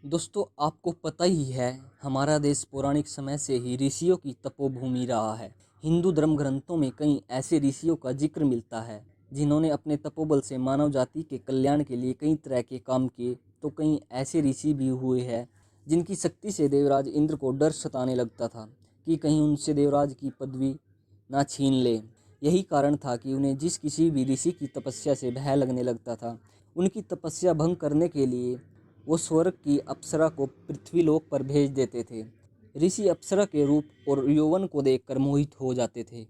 दोस्तों आपको पता ही है हमारा देश पौराणिक समय से ही ऋषियों की तपोभूमि रहा है। हिंदू धर्म ग्रंथों में कई ऐसे ऋषियों का जिक्र मिलता है जिन्होंने अपने तपोबल से मानव जाति के कल्याण के लिए कई तरह के काम किए। तो कई ऐसे ऋषि भी हुए हैं जिनकी शक्ति से देवराज इंद्र को डर सताने लगता था कि कहीं उनसे देवराज की पदवी ना छीन ले। यही कारण था कि उन्हें जिस किसी भी ऋषि की तपस्या से भय लगने लगता था, उनकी तपस्या भंग करने के लिए वो स्वर्ग की अप्सरा को पृथ्वीलोक पर भेज देते थे। ऋषि अप्सरा के रूप और यौवन को देखकर मोहित हो जाते थे।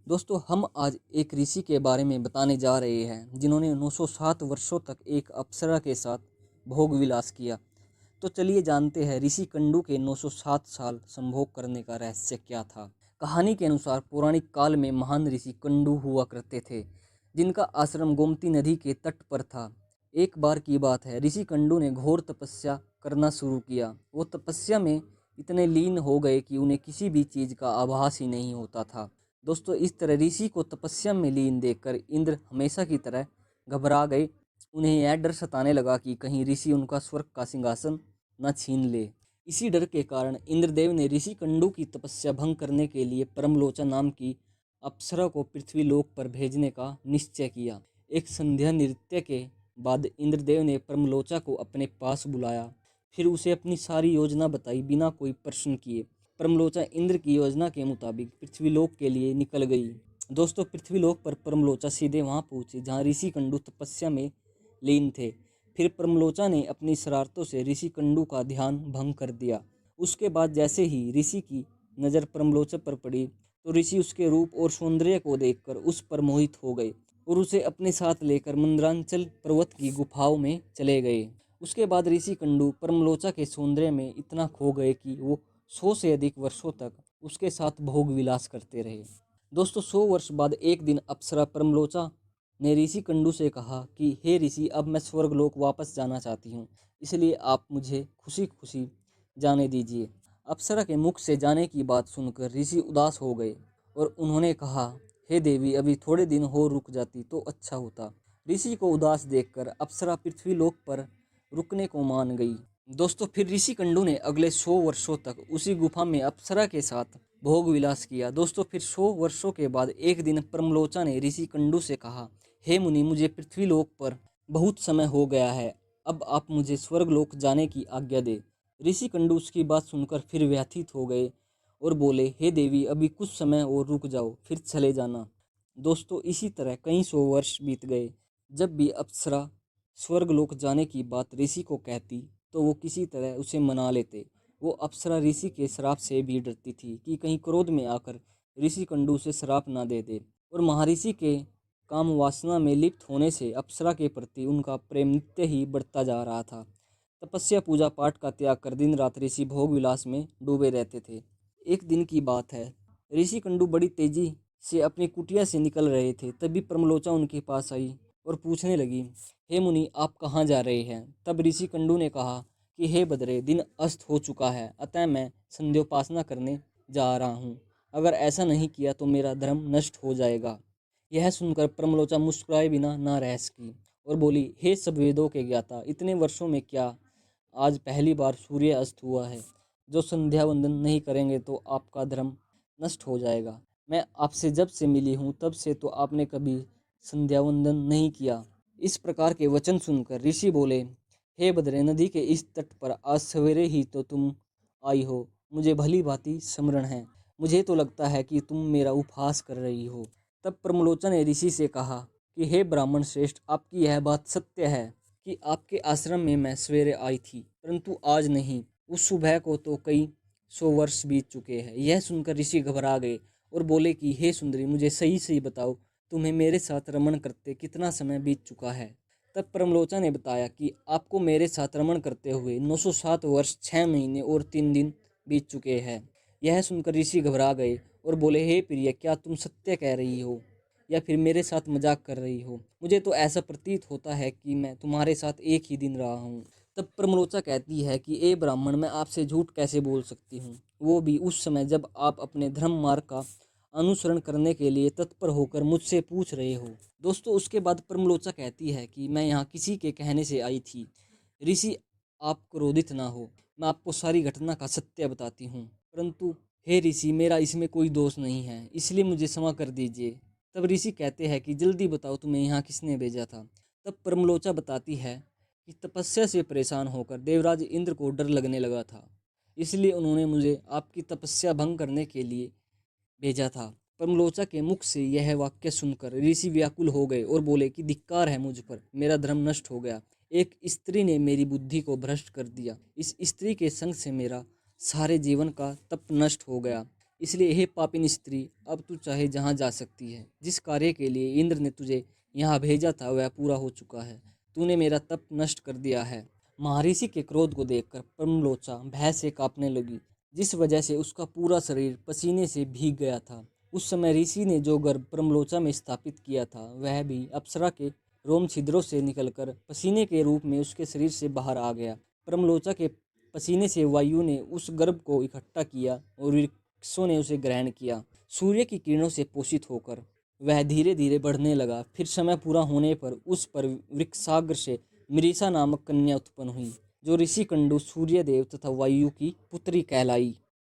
दोस्तों हम आज एक ऋषि के बारे में बताने जा रहे हैं जिन्होंने 907 वर्षों तक एक अप्सरा के साथ भोग विलास किया। तो चलिए जानते हैं ऋषि कंडू के 907 साल संभोग करने का रहस्य क्या था। कहानी के अनुसार पौराणिक काल में महान ऋषि कंडू हुआ करते थे जिनका आश्रम गोमती नदी के तट पर था। एक बार की बात है, ऋषि कंडू ने घोर तपस्या करना शुरू किया। वो तपस्या में इतने लीन हो गए कि उन्हें किसी भी चीज का आभास ही नहीं होता था। दोस्तों इस तरह ऋषि को तपस्या में लीन देखकर इंद्र हमेशा की तरह घबरा गए। उन्हें यह डर सताने लगा कि कहीं ऋषि उनका स्वर्ग का सिंहासन न छीन ले। इसी डर के कारण इंद्रदेव ने ऋषि कंडू की तपस्या भंग करने के लिए परमलोचा नाम की अप्सरा को पृथ्वीलोक पर भेजने का निश्चय किया। एक संध्या नृत्य के बाद इंद्रदेव ने परमलोचा को अपने पास बुलाया, फिर उसे अपनी सारी योजना बताई बिना कोई प्रश्न किए। परमलोचा इंद्र की योजना के मुताबिक पृथ्वीलोक के लिए निकल गई। दोस्तों पृथ्वीलोक पर परमलोचा सीधे वहां पहुंचे जहां ऋषि कंडू तपस्या में लीन थे। फिर परमलोचा ने अपनी शरारतों से ऋषि कंडू का ध्यान भंग कर दिया। उसके बाद जैसे ही ऋषि की नज़र परमलोचा पर पड़ी तो ऋषि उसके रूप और सौंदर्य को देखकर उस पर मोहित हो गए और उसे अपने साथ लेकर मंदरांचल पर्वत की गुफाओं में चले गए। उसके बाद ऋषि कंडू परमलोचा के सौंदर्य में इतना खो गए कि वो 100 से अधिक वर्षों तक उसके साथ भोग विलास करते रहे। दोस्तों 100 वर्ष बाद एक दिन अप्सरा परमलोचा ने ऋषि कंडू से कहा कि हे ऋषि, अब मैं स्वर्गलोक वापस जाना चाहती हूँ, इसलिए आप मुझे खुशी खुशी जाने दीजिए। अप्सरा के मुख से जाने की बात सुनकर ऋषि उदास हो गए और उन्होंने कहा, हे देवी, अभी थोड़े दिन हो रुक जाती तो अच्छा होता। ऋषि को उदास देखकर अप्सरा पृथ्वीलोक पर रुकने को मान गई। दोस्तों फिर ऋषि कंडू ने अगले 100 वर्षों तक उसी गुफा में अप्सरा के साथ भोग विलास किया। दोस्तों फिर 100 वर्षों के बाद एक दिन परमलोचा ने ऋषि कंडू से कहा, हे मुनि, मुझे पृथ्वीलोक पर बहुत समय हो गया है, अब आप मुझे स्वर्गलोक जाने की आज्ञा दे। ऋषि कंडू उसकी बात सुनकर फिर व्यथित हो गए और बोले, हे देवी, अभी कुछ समय और रुक जाओ, फिर चले जाना। दोस्तों इसी तरह कई 100 वर्ष बीत गए। जब भी अप्सरा स्वर्गलोक जाने की बात ऋषि को कहती तो वो किसी तरह उसे मना लेते। वो अप्सरा ऋषि के श्राप से भी डरती थी कि कहीं क्रोध में आकर ऋषि कंडू से श्राप ना दे दे। और महर्षि के काम वासना में लिप्त होने से अप्सरा के प्रति उनका प्रेम नित्य ही बढ़ता जा रहा था। तपस्या पूजा पाठ का त्याग कर दिन रात ऋषि भोग विलास में डूबे रहते थे। एक दिन की बात है, ऋषि कंडू बड़ी तेजी से अपनी कुटिया से निकल रहे थे। तभी परमलोचा उनके पास आई और पूछने लगी, हे मुनि, आप कहाँ जा रहे हैं? तब ऋषि कंडू ने कहा कि हे बद्रे, दिन अस्त हो चुका है, अतः मैं संध्योपासना करने जा रहा हूँ। अगर ऐसा नहीं किया तो मेरा धर्म नष्ट हो जाएगा। यह सुनकर परमलोचा मुस्कुराए बिना ना रह सकी और बोली, हे सब वेदों के ज्ञाता, इतने वर्षों में क्या आज पहली बार सूर्य अस्त हुआ है? जो संध्या वंदन नहीं करेंगे तो आपका धर्म नष्ट हो जाएगा। मैं आपसे जब से मिली हूँ तब से तो आपने कभी संध्या वंदन नहीं किया। इस प्रकार के वचन सुनकर ऋषि बोले, हे बद्रे, नदी के इस तट पर आज सवेरे ही तो तुम आई हो, मुझे भली भांति स्मरण है। मुझे तो लगता है कि तुम मेरा उपहास कर रही हो। तब परमलोचन ने ऋषि से कहा कि हे ब्राह्मण श्रेष्ठ, आपकी यह बात सत्य है कि आपके आश्रम में मैं सवेरे आई थी, परंतु आज नहीं। उस सुबह को तो कई 100 वर्ष बीत चुके हैं। यह सुनकर ऋषि घबरा गए और बोले कि हे सुंदरी, मुझे सही सही बताओ, तुम्हें मेरे साथ रमण करते कितना समय बीत चुका है? तब परमलोचा ने बताया कि आपको मेरे साथ रमण करते हुए 907 वर्ष 6 महीने और 3 दिन बीत चुके हैं। यह सुनकर ऋषि घबरा गए और बोले, हे प्रिय, क्या तुम सत्य कह रही हो या फिर मेरे साथ मजाक कर रही हो? मुझे तो ऐसा प्रतीत होता है कि मैं तुम्हारे साथ एक ही दिन रहा हूँ। तब परमलोचा कहती है कि ए ब्राह्मण, मैं आपसे झूठ कैसे बोल सकती हूँ, वो भी उस समय जब आप अपने धर्म मार्ग का अनुसरण करने के लिए तत्पर होकर मुझसे पूछ रहे हो। दोस्तों उसके बाद परमलोचा कहती है कि मैं यहाँ किसी के कहने से आई थी। ऋषि आप क्रोधित ना हो, मैं आपको सारी घटना का सत्य बताती हूँ। परंतु हे ऋषि, मेरा इसमें कोई दोष नहीं है, इसलिए मुझे क्षमा कर दीजिए। तब ऋषि कहते हैं कि जल्दी बताओ, तुम्हें यहाँ किसने भेजा था। तब परमलोचा बताती है कि तपस्या से परेशान होकर देवराज इंद्र को डर लगने लगा था, इसलिए उन्होंने मुझे आपकी तपस्या भंग करने के लिए भेजा था। परमलोचा के मुख से यह वाक्य सुनकर ऋषि व्याकुल हो गए और बोले कि धिक्कार है मुझ पर, मेरा धर्म नष्ट हो गया। एक स्त्री ने मेरी बुद्धि को भ्रष्ट कर दिया। इस स्त्री के संग से मेरा सारे जीवन का तप नष्ट हो गया। इसलिए हे पापिन स्त्री, अब तू चाहे जहाँ जा सकती है। जिस कार्य के लिए इंद्र ने तुझे यहाँ भेजा था वह पूरा हो चुका है। तूने मेरा तप नष्ट कर दिया है। महर्षि के क्रोध को देखकर परमलोचा भय से कांपने लगी, जिस वजह से उसका पूरा शरीर पसीने से भीग गया था। उस समय ऋषि ने जो गर्भ परमलोचा में स्थापित किया था वह भी अप्सरा के रोम छिद्रों से निकलकर पसीने के रूप में उसके शरीर से बाहर आ गया। परमलोचा के पसीने से वायु ने उस गर्भ को इकट्ठा किया और वृक्षों ने उसे ग्रहण किया। सूर्य की किरणों से पोषित होकर वह धीरे धीरे बढ़ने लगा। फिर समय पूरा होने पर उस पर वृक्षाग्र से मृषा नामक कन्या उत्पन्न हुई, जो ऋषि कंडू, सूर्यदेव तथा वायु की पुत्री कहलाई।